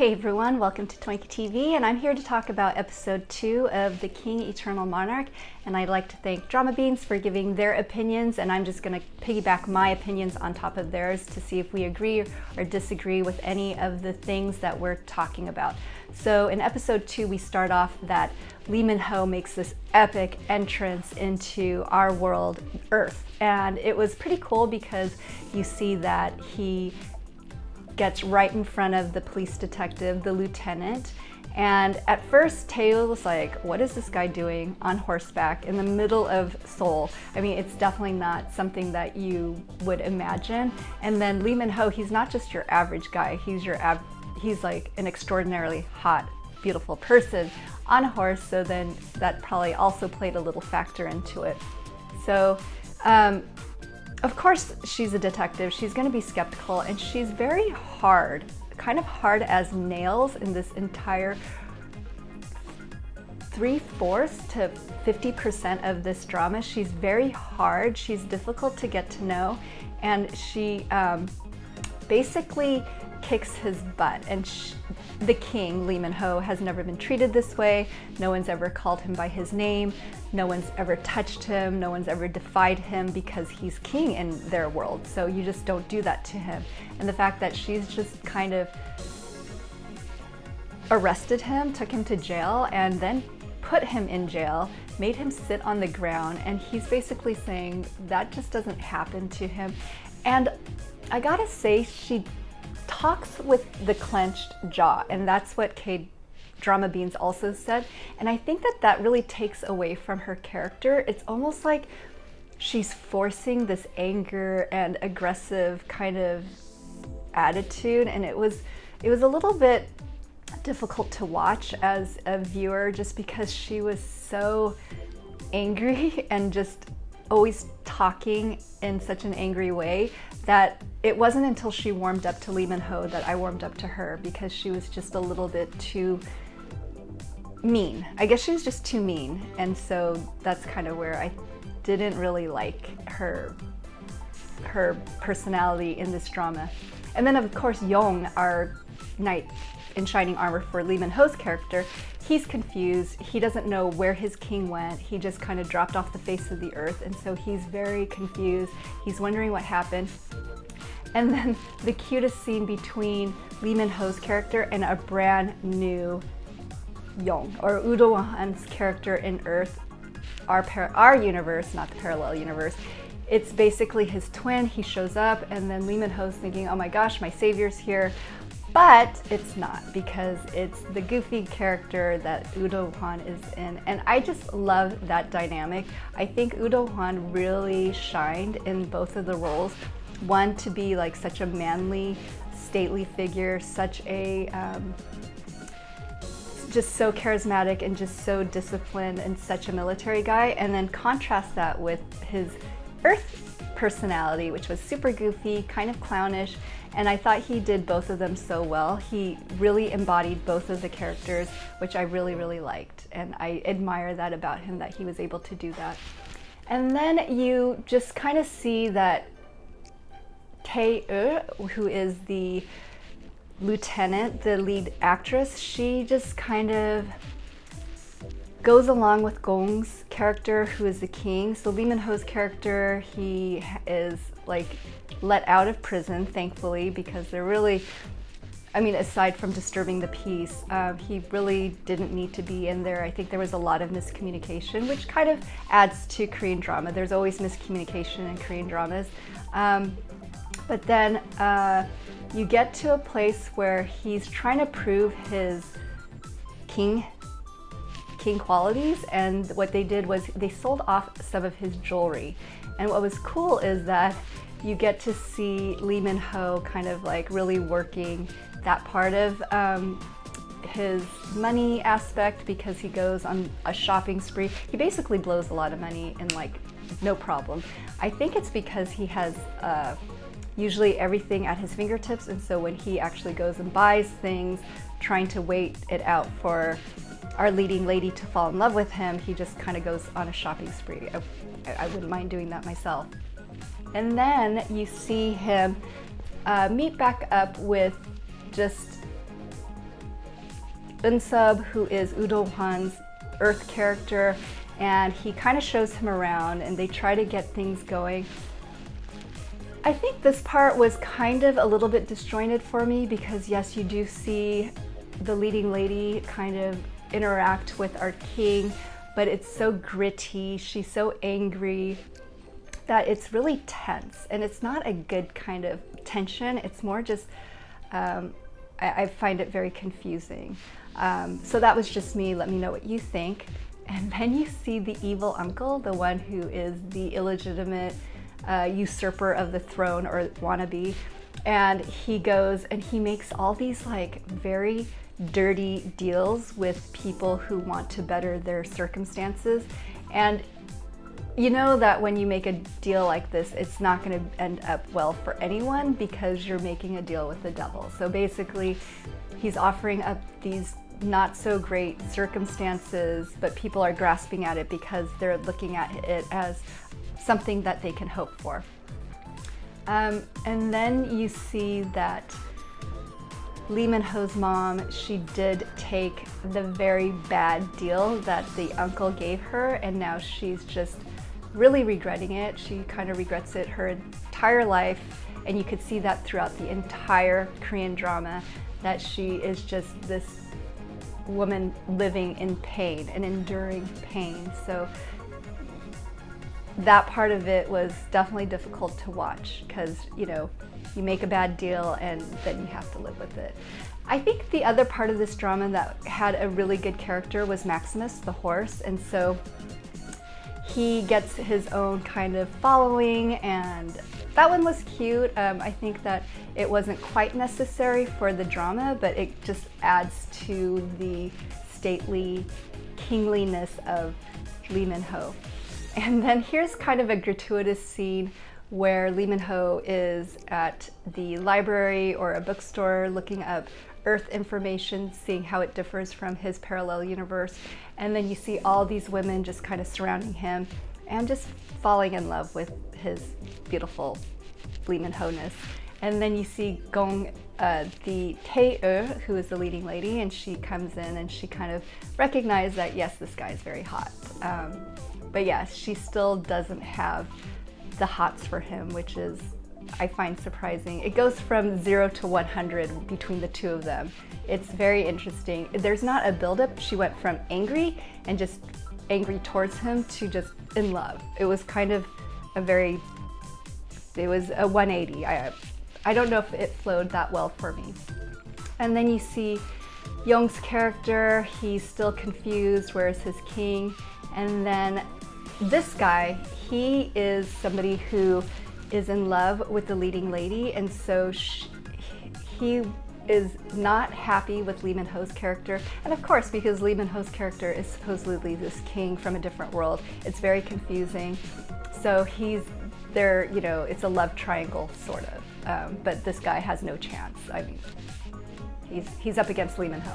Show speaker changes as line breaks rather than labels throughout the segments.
Hey everyone, welcome to Twinkie TV, and I'm here to talk about episode 2 of The King Eternal Monarch, and I'd like to thank Drama Beans for giving their opinions, and I'm just going to piggyback my opinions on top of theirs to see if we agree or disagree with any of the things that we're talking about. So in episode 2 we start off that Lee Min-ho makes this epic entrance into our world, Earth, and it was pretty cool because you see that he gets right in front of the police detective, the lieutenant, and at first Tae was like, what is this guy doing on horseback in the middle of Seoul? I mean, it's definitely not something that you would imagine. And then Lee Min-ho, he's not just your average guy, he's like an extraordinarily hot, beautiful person on a horse, so then that probably also played a little factor into it. So of course, she's a detective, she's going to be skeptical, and she's very hard, kind of hard as nails in this entire 3/4 to 50% of this drama. She's very hard, she's difficult to get to know, and she basically kicks his butt. And the king, Lee Min-ho, has never been treated this way. No one's ever called him by his name. No one's ever touched him. No one's ever defied him because he's king in their world. So you just don't do that to him. And the fact that she's just kind of arrested him, took him to jail, and then put him in jail, made him sit on the ground, and he's basically saying that just doesn't happen to him. And I gotta say, she talks with the clenched jaw, and that's what Drama Beans also said, and I think that really takes away from her character. It's almost like she's forcing this anger and aggressive kind of attitude, and it was a little bit difficult to watch as a viewer, just because she was so angry and just always talking in such an angry way that it wasn't until she warmed up to Lee Min-ho that I warmed up to her, because she was just a little bit too mean. I guess she was just too mean, and so that's kind of where I didn't really like her personality in this drama. And then of course Young, our knight in shining armor for Lee Min-ho's character, he's confused. He doesn't know where his king went. He just kind of dropped off the face of the earth, and so he's very confused. He's wondering what happened. And then the cutest scene between Lee Min-ho's character and a brand new Young, or Woo Do-hwan's character in Earth, our universe, not the parallel universe. It's basically his twin. He shows up, and then Lee Min-ho's thinking, oh my gosh, my savior's here. But it's not, because it's the goofy character that Woo Do-hwan is in. And I just love that dynamic. I think Woo Do-hwan really shined in both of the roles. One, to be like such a manly, stately figure, such a, just so charismatic and just so disciplined and such a military guy. And then contrast that with his Earth personality, which was super goofy, kind of clownish. And I thought he did both of them so well. He really embodied both of the characters, which I really, really liked. And I admire that about him, that he was able to do that. And then you just kind of see that Tae, who is the lieutenant, the lead actress, she just kind of goes along with Gong's character, who is the king. So Lee Min-ho's character, he is like let out of prison, thankfully, because they're really, I mean, aside from disturbing the peace, he really didn't need to be in there. I think there was a lot of miscommunication, which kind of adds to Korean drama. There's always miscommunication in Korean dramas. But then you get to a place where he's trying to prove his king qualities, and what they did was they sold off some of his jewelry. And what was cool is that you get to see Lee Min-ho kind of like really working that part of his money aspect, because he goes on a shopping spree. He basically blows a lot of money in like no problem. I think it's because he has usually everything at his fingertips, and so when he actually goes and buys things, trying to wait it out for our leading lady to fall in love with him, he just kind of goes on a shopping spree. I wouldn't mind doing that myself. And then you see him meet back up with just Unsub, who is Udonghwan's Earth character, and he kind of shows him around and they try to get things going. I think this part was kind of a little bit disjointed for me because yes, you do see the leading lady kind of interact with our king, but it's so gritty, she's so angry that it's really tense, and it's not a good kind of tension. It's more just, I find it very confusing. So that was just me. Let me know what you think. And then you see the evil uncle, the one who is the illegitimate usurper of the throne, or wannabe, and he goes and he makes all these like very dirty deals with people who want to better their circumstances. And you know that when you make a deal like this, it's not going to end up well for anyone because you're making a deal with the devil. So basically, he's offering up these not so great circumstances, but people are grasping at it because they're looking at it as something that they can hope for. And then you see that Lee Min-ho's mom, she did take the very bad deal that the uncle gave her, and now she's just really regretting it. She kind of regrets it her entire life, and you could see that throughout the entire Korean drama, that she is just this woman living in pain and enduring pain. So that part of it was definitely difficult to watch because, you know, you make a bad deal and then you have to live with it. I think the other part of this drama that had a really good character was Maximus, the horse, and so he gets his own kind of following, and that one was cute. I think that it wasn't quite necessary for the drama, but it just adds to the stately kingliness of Lee Min-ho. And then here's kind of a gratuitous scene where Lee Min-ho is at the library or a bookstore looking up Earth information, seeing how it differs from his parallel universe. And then you see all these women just kind of surrounding him and just falling in love with his beautiful Lee Min-ho-ness. And then you see Gong, the Tae-eu, who is the leading lady, and she comes in and she kind of recognized that, yes, this guy is very hot. But yes, she still doesn't have the hots for him, which is, I find surprising. It goes from 0 to 100 between the two of them. It's very interesting. There's not a buildup. She went from angry and just angry towards him to just in love. It was kind of it was a 180. I don't know if it flowed that well for me. And then you see Young's character. He's still confused. Where's his king? And then this guy, he is somebody who is in love with the leading lady, and so he is not happy with Lee Min-ho's character. And of course, because Lee Min-ho's character is supposedly this king from a different world, it's very confusing. So he's there, you know, it's a love triangle sort of, but this guy has no chance. I mean, he's up against Lee Min-ho.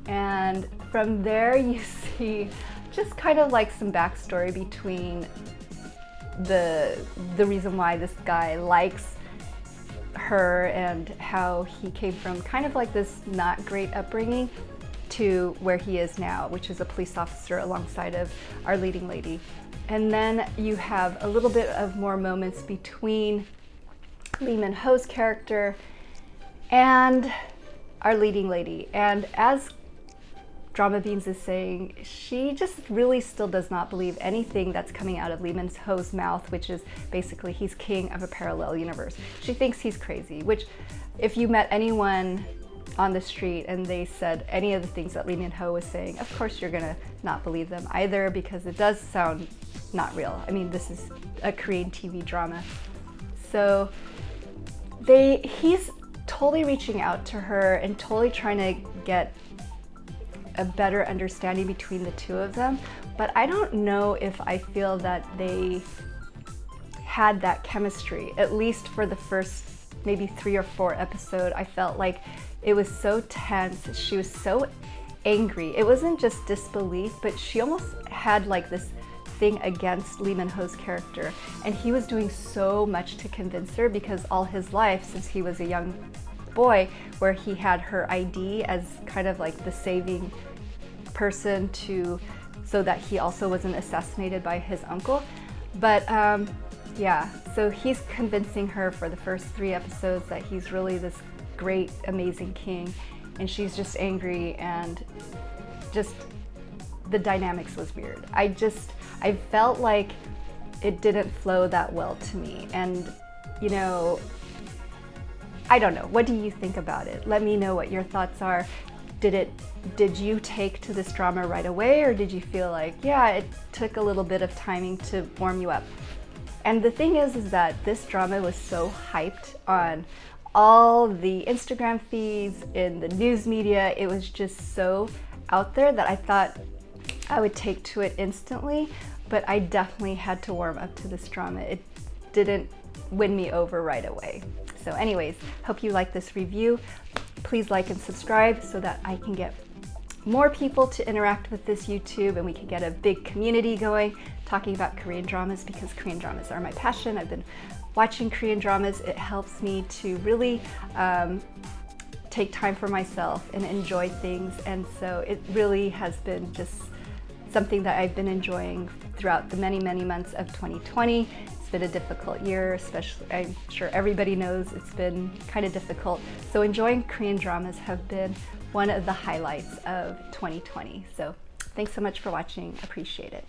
And from there you see just kind of like some backstory between the reason why this guy likes her and how he came from kind of like this not great upbringing to where he is now, which is a police officer alongside of our leading lady. And then you have a little bit of more moments between Lee Min-ho's character and our leading lady. And as Drama Beans is saying, she just really still does not believe anything that's coming out of Lee Min-ho's mouth, which is basically he's king of a parallel universe. She thinks he's crazy, which if you met anyone on the street and they said any of the things that Lee Min-ho was saying, of course you're gonna not believe them either, because it does sound not real. I mean, this is a Korean TV drama. So he's totally reaching out to her and totally trying to get a better understanding between the two of them, but I don't know if I feel that they had that chemistry, at least for the first maybe 3 or 4 episodes. I felt like it was so tense, she was so angry. It wasn't just disbelief, but she almost had like this thing against Lee Min-ho's character, and he was doing so much to convince her because all his life, since he was a young boy, where he had her ID as kind of like the saving person so that he also wasn't assassinated by his uncle. But yeah, so he's convincing her for the first 3 episodes that he's really this great, amazing king, and she's just angry, and just the dynamics was weird. I felt like it didn't flow that well to me, and you know, I don't know. What do you think about it? Let me know what your thoughts are. Did you take to this drama right away, or did you feel like, yeah, it took a little bit of timing to warm you up? And the thing is that this drama was so hyped on all the Instagram feeds, in the news media. It was just so out there that I thought I would take to it instantly, but I definitely had to warm up to this drama. It didn't win me over right away. So anyways, hope you like this review. Please like and subscribe so that I can get more people to interact with this YouTube, and we can get a big community going talking about Korean dramas, because Korean dramas are my passion. I've been watching Korean dramas. It helps me to really take time for myself and enjoy things, and so it really has been just something that I've been enjoying throughout the many months of 2020. It's been a difficult year, especially, I'm sure everybody knows it's been kind of difficult. So enjoying Korean dramas have been one of the highlights of 2020. So thanks so much for watching. Appreciate it.